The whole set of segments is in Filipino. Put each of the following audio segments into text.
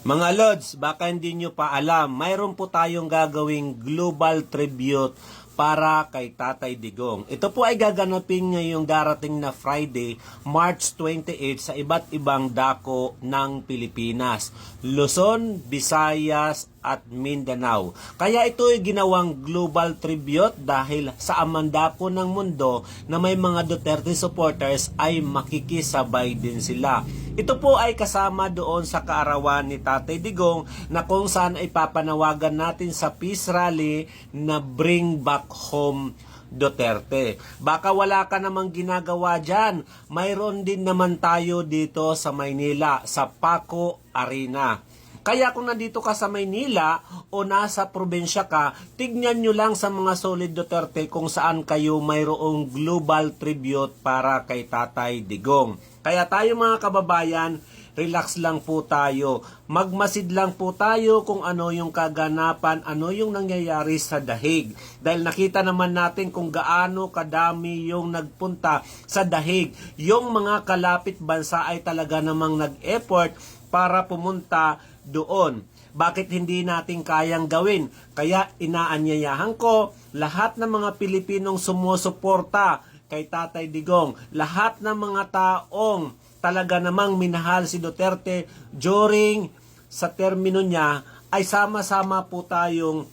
Mga Lods, baka hindi nyo pa alam, mayroon po tayong gagawing global tribute para kay Tatay Digong. Ito po ay gaganapin ngayong darating na Friday, March 28 sa iba't ibang dako ng Pilipinas, Luzon, Visayas at Mindanao. Kaya ito ay ginawang global tribute dahil sa amandako ng mundo na may mga Duterte supporters ay makikisabay din sila. Ito po ay kasama doon sa kaarawan ni Tatay Digong na kung saan ay papanawagan natin sa peace rally na Bring Back Home Duterte. Baka wala ka namang ginagawa dyan. Mayroon din naman tayo dito sa Maynila, sa Paco Arena. Kaya kung nandito ka sa Maynila o nasa probinsya ka, tignan nyo lang sa mga Solid Duterte kung saan kayo mayroong global tribute para kay Tatay Digong. Kaya tayo mga kababayan, relax lang po tayo. Magmasid lang po tayo kung ano yung kaganapan, ano yung nangyayari sa Dahig. Dahil nakita naman natin kung gaano kadami yung nagpunta sa Dahig. Yung mga kalapit bansa ay talaga namang nag-effort para pumunta doon. Bakit hindi natin kayang gawin? Kaya inaanyayahan ko lahat ng mga Pilipinong sumusuporta kay Tatay Digong, lahat ng mga taong talaga namang minahal si Duterte during sa termino niya, ay sama-sama po tayong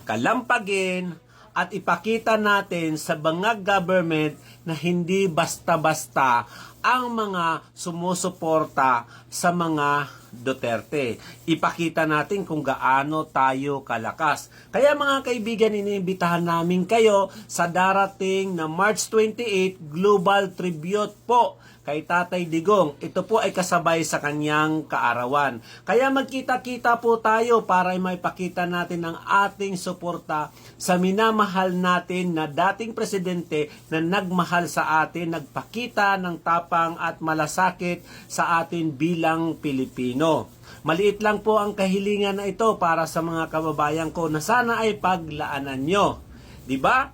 kalampagin at ipakita natin sa mga government na hindi basta-basta ang mga sumusuporta sa mga Duterte. Ipakita natin kung gaano tayo kalakas. Kaya mga kaibigan, iniimbitahan namin kayo sa darating na March 28 Global Tribute po kay Tatay Digong. Ito po ay kasabay sa kanyang kaarawan. Kaya magkita-kita po tayo para maipakita natin ang ating suporta sa minamahal natin na dating presidente na nagmahal sa atin, nagpakita ng tapang at malasakit sa atin bilang Pilipino. Maliit lang po ang kahilingan na ito para sa mga kababayan ko na sana ay paglaanan nyo. Diba?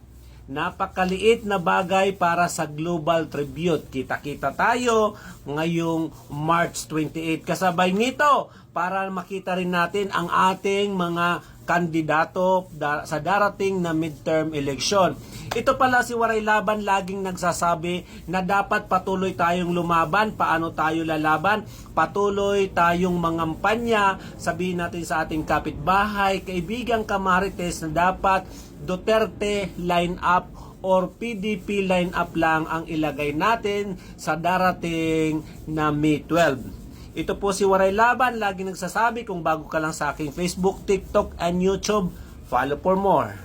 Napakaliit na bagay para sa global tribute. Kita-kita tayo ngayong March 28. Kasabay nito para makita rin natin ang ating mga kandidato sa darating na midterm election. Ito pala si Waray Laban laging nagsasabi na dapat patuloy tayong lumaban. Paano tayo lalaban? Patuloy tayong mangampanya. Sabihin natin sa ating kapitbahay, kaibigang kamarites na dapat Duterte line up or PDP line up lang ang ilagay natin sa darating na May 12. Ito po si Waray Laban, lagi nagsasabi, kung bago ka lang sa aking Facebook, TikTok, and YouTube, follow for more.